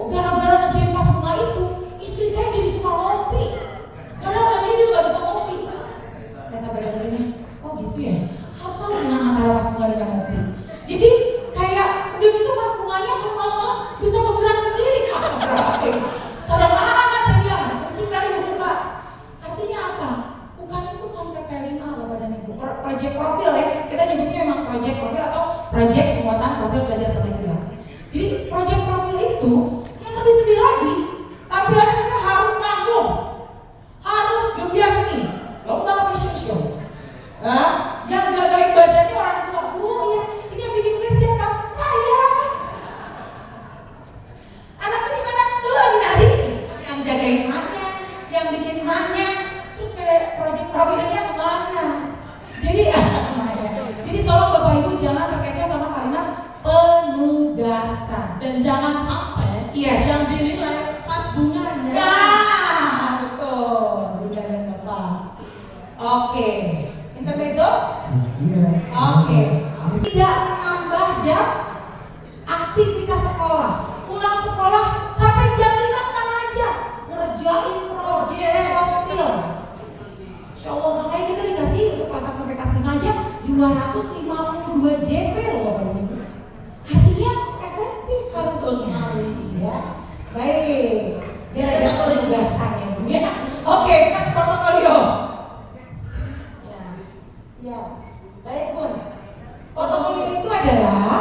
gara-gara ngerjain pas bunga itu, istri saya jadi suka ngopi. Padahal tadinya dia nggak bisa ngopi. Saya sampai dengerin, oh gitu ya. Apa hubungan antara pas bunga dengan ngopi? Jadi kayak udah gitu pas bunganya kalau malam-malam bisa bergerak sendiri. Astagfirullahaladzim. Serem amat saya bilang, kucing kali bukan Pak. Artinya apa? Bukan itu konsep P5 Bapak dan Ibu. Project profil ya, kita nyebutnya memang project profil atau project penguatan profil belajar Pancasila. Jadi project profil itu yang lebih sedih lagi, tampilannya saya harus panggung, harus gebiar seni, lomba fashion show. Yang jagain badannya orang tua, Bu, ya, ini yang bikin gue siapa? Saya. Anaknya di mana? Tuh lagi nari. Yang jagain emaknya, yang bikin emaknya. Terus kayak project profilnya kemana? Jadi tolong Bapak Ibu jangan terkecoh sama kalimat penugasan. Dan jangan sampai yang dinilai pas bunganya. Nah, betul. Bunda dan Bapak. Oke. Intermezzo? Iya. Oke. Tidak menambah jam aktivitas sekolah. Pulang sekolah sampai jam 5 kemana aja? Ngerjain project profil. Insya Allah, makanya kita dikasih untuk kelas 1 sampai kelas 5 aja 252 JP loh Bapak Ibu. Artinya efektif harusnya. Ya. Baik. Jadi ada satu lagi tugasannya Bu ya. Oke, kita ke portofolio. Ya. Baik Bun. Portofolio itu adalah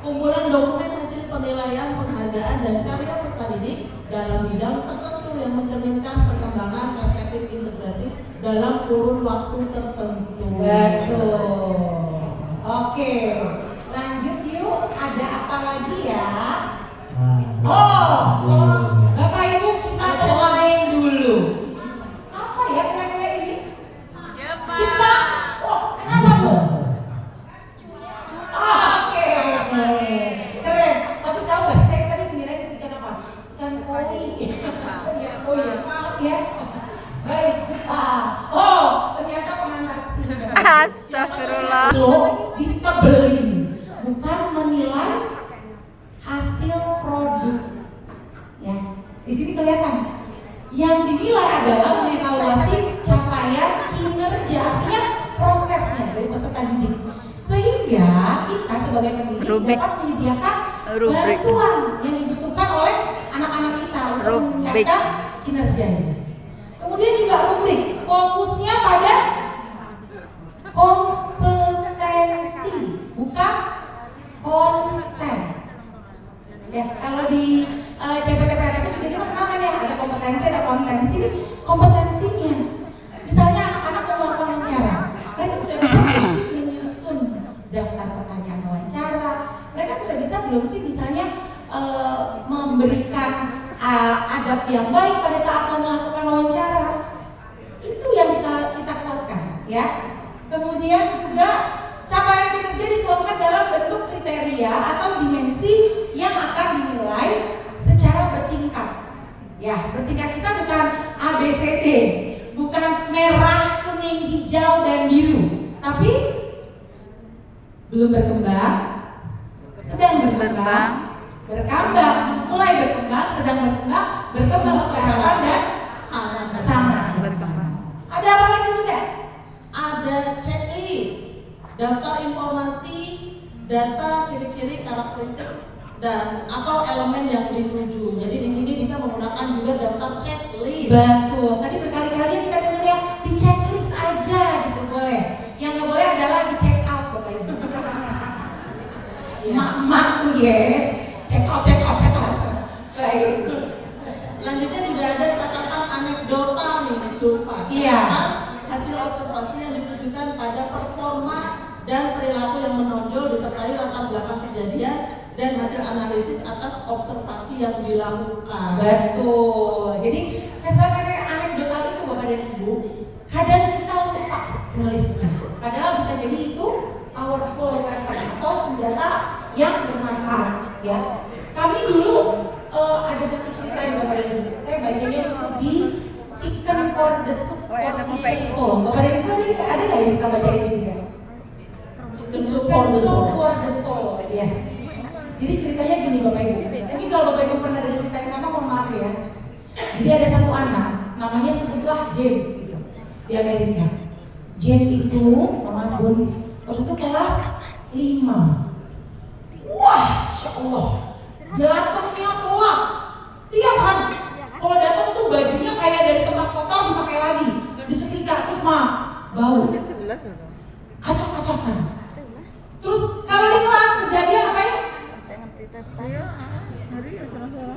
kumpulan dokumen hasil penilaian, penghargaan, dan karya peserta didik dalam bidang tertentu yang mencerminkan perkembangan perspektif integratif dalam kurun waktu tertentu. betul. Oke. Lanjut yuk. Ada apa lagi ya? Bapak Ibu kita cobain dulu. Apa ya kira-kira ini? Jepang. Oh, kenapa Bu? Oke. Keren. Tapi tahu gak sih saya tadi mengira ikan apa? Ikan koi. Oh iya, maaf ya. Baik, Jepang. Oh, ternyata pengantar sini. Astagfirullah. Lo ditebelin, bukan menilai hasil produk. Ya, di sini kelihatan. Yang dinilai adalah mengevaluasi capaian kinerja, artinya prosesnya dari peserta didik. Sehingga kita sebagai pendidik dapat menyediakan bantuan yang dibutuhkan oleh anak-anak kita untuk meningkatkan kinerjanya. Kemudian juga rubrik, fokusnya pada kompetensi, bukan konten. Ya, kalau di CPTPTP juga kita kenalkan ya, ada kompetensi, ada kontensi. Kompetensinya, misalnya anak-anak mau melakukan wawancara, mereka sudah bisa belum sih menyusun daftar pertanyaan wawancara. Mereka sudah bisa belum sih misalnya memberikan adab yang baik pada saat mau melakukan wawancara. Itu yang kita kuatkan, ya. Kemudian juga capaian kinerja dituangkan dalam bentuk kriteria atau dimensi yang akan dinilai secara bertingkat. Ya, bertingkat kita bukan ABCD, bukan merah, kuning, hijau, dan biru, tapi belum berkembang, sedang berkembang, berkembang, mulai berkembang, sedang berkembang, berkembang secara dan sangat berkembang. Ada apa lagi Bunda? Ada checklist, daftar informasi, data, ciri-ciri, karakteristik, dan atau elemen yang dituju. Jadi di sini bisa menggunakan juga daftar checklist. Betul. Tadi berkali-kali kita dengar ya di checklist aja gitu boleh. Yang nggak boleh adalah di check out Bapak Ibu. Mak tuh ya. Check out. Baik. Selanjutnya juga ada catatan anekdota nih Mas Julfa. Iya. Hasil observasi yang ditujukan pada performa dan perilaku yang menonjol disertai latar belakang kejadian dan hasil analisis atas observasi yang dilakukan. Betul. Jadi catatan anekdotal itu Bapak dan Ibu, kadang kita lupa nulisnya. Padahal bisa jadi itu powerful weapon atau senjata yang bermanfaat. Ya. Kami dulu ada satu cerita di Bapak dan Ibu. Saya bacanya itu di Chicken for the Soup for Teacher Soul. Bapak dan Ibu ada nggak yang suka baca itu juga? Chicken for the Soul. Yes. Jadi ceritanya gini Bapak Ibu. Mungkin kalau Bapak Ibu pernah dengar cerita Jadi ada satu anak, namanya sebutlah James gitu, di Amerika. James itu, Mama Bun, waktu itu kelas 5. Wah, Insya Allah, datangnya telat tiap hari. Kalau datang tuh bajunya kayak dari tempat kotor dipakai lagi, disetrika, terus maaf, bau, acak-acakan. Terus kalau di kelas kejadian apa ya?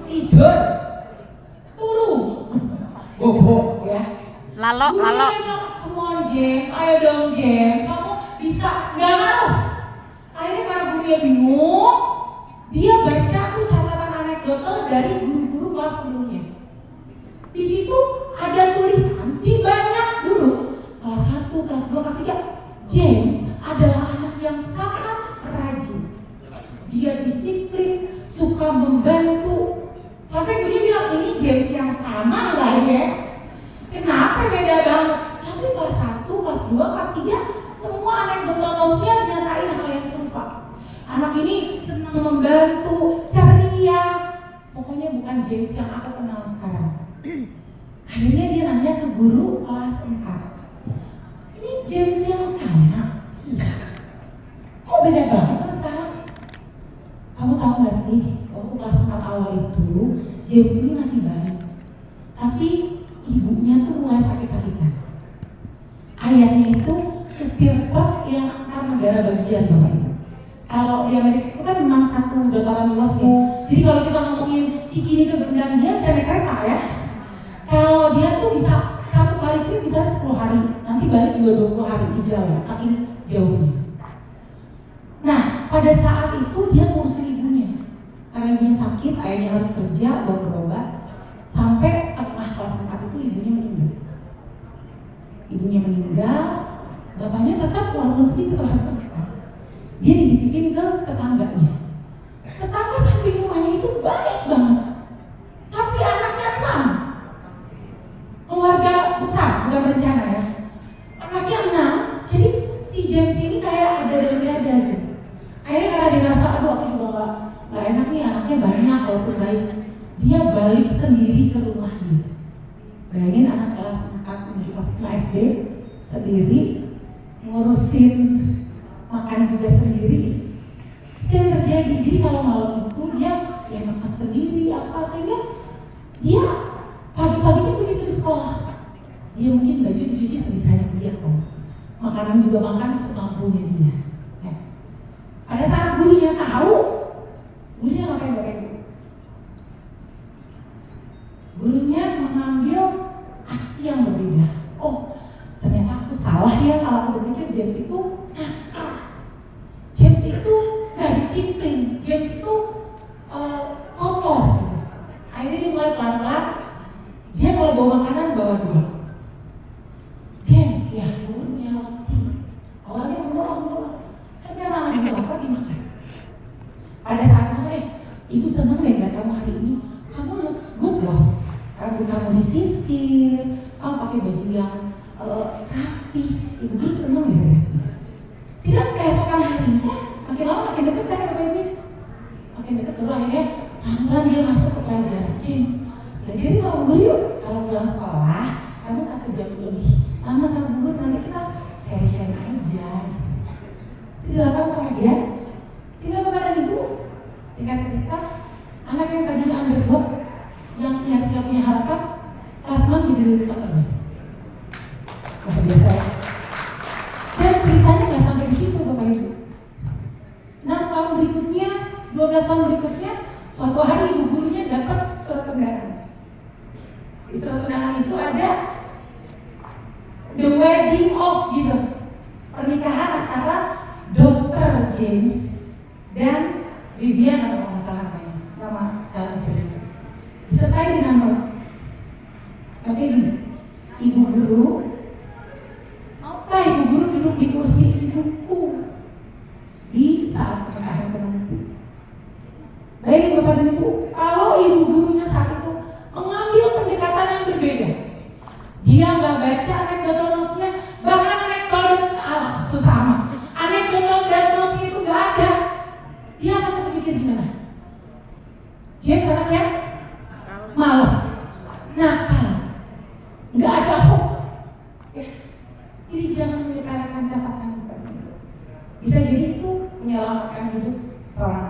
Tidur, turu, bobo ya. Lalo. Come on James, ayo dong James, kamu bisa. Nggak ngaruh. Akhirnya karena gurunya bingung, dia baca tuh catatan anekdotal dari guru-guru kelas sebelumnya. Di situ ada tulisan di banyak guru kelas 1, kelas 2, kelas 3. James adalah anak yang sangat rajin. Dia disiplin, suka membantu. Sampai gurunya bilang, ini James yang sama nggak ya? Kenapa beda banget? Tapi kelas 1, kelas 2, kelas 3 semua anekdotal notes-nya nyatain hal yang serupa. Anak ini senang membantu, ceria. Pokoknya bukan James yang aku kenal sekarang. Akhirnya dia nanya ke guru kelas 4. Ini James yang sama? Iya. Kok beda banget sama sekarang? Kamu tahu gak sih, waktu kelas 4 awal itu, James ini masih bayi. Tapi ibunya tuh mulai sakit-sakitan. Ayahnya itu supir truk yang antar negara bagian, Bapak Ibu. Kalau di Amerika itu kan memang satu dataran luas ya. Jadi kalau kita ngomongin Cikini ke Gendang, dia bisa naik kereta ya. Kalau dia tuh bisa satu kali trip bisa 10 hari, nanti balik juga 20 hari di jalan, saking jauhnya. Nah, pada saat itu dia ngurusin ibunya. Karena ibunya sakit, ayahnya harus kerja buat berobat. Sampai tengah kelas 4 itu ibunya meninggal. Ibunya meninggal, bapaknya tetap walaupun sedih tetap harus kerja. Dia dititipin ke tetangganya. Tetangga samping rumahnya itu baik banget. Tapi anaknya 6. Keluarga besar, bukan berencana ya. Anaknya 6, jadi si James ini kayak ada dari ada gitu. Akhirnya karena dia ngerasa, aduh aku juga gak enak nih, anaknya banyak walaupun baik. Dia balik sendiri ke rumah dia. Bayangin anak kelas 4 menuju kelas 5 SD sendiri, ngurusin makan juga sendiri. Itu yang terjadi. Jadi kalau malam itu dia yang masak sendiri apa, sehingga dia pagi-paginya begitu di sekolah. Dia mungkin baju dicuci sebisanya dia kok. Makanan juga makan semampunya dia. Ya. Pada saat gurunya tahu, gurunya ngapain Bapak Ibu? Gurunya mengambil aksi yang berbeda. Oh, ternyata aku salah ya kalau aku berpikir James itu nakal. James itu gak disiplin. James itu kotor gitu. Akhirnya dia mulai pelan-pelan. Dia kalau bawa makanan bawa 2. James ya, guru punya roti. Awalnya bawa. Tapi anak-anak itu lapar dimakan. Pada saat itu, ibu senang deh ngeliat kamu hari ini. Kamu looks good loh. Rambut kamu disisir, kamu pakai baju yang rapi. Ibu guru senang deh lihatnya. Sidang keesokan harinya makin lama makin deket kan Bapak Ibu? Makin deket baru akhirnya pelan-pelan dia masuk ke pelajaran. James, belajar sama guru yuk. Kalau pulang sekolah, kamu 1 jam lebih lama sama guru, nanti kita sharing-sharing aja. Itu dilakukan sama dia. Sehingga Bapak dan Ibu, singkat cerita, anak yang tadinya underdog, yang nyaris gak punya harapan, kelas 6 jadi lulusan terbaik. Luar biasa ya. Dan ceritanya gak sampai di situ Bapak Ibu. 6 tahun berikutnya, 12 tahun berikutnya, suatu hari ibu gurunya dapat surat undangan. Di surat undangan itu ada the wedding of gitu, pernikahan antara Dr. James dan Vivian atau nggak salah namanya, nama calon istrinya. Disertai dengan note. Oke gini, ibu guru, maukah ibu guru duduk di kursi ibuku di saat pernikahan nanti? Bayangin Bapak dan Ibu, kalau ibu gurunya saat itu mengambil pendekatan yang berbeda, dia nggak baca anekdotal notes-nya, bahkan susah amat. Anekdotal dan notes-nya itu nggak ada. Dia akan terpikir gimana? James anaknya males, nah nggak ada hope. Ya, jadi jangan menyepelekan catatan. Bisa jadi itu menyelamatkan hidup seorang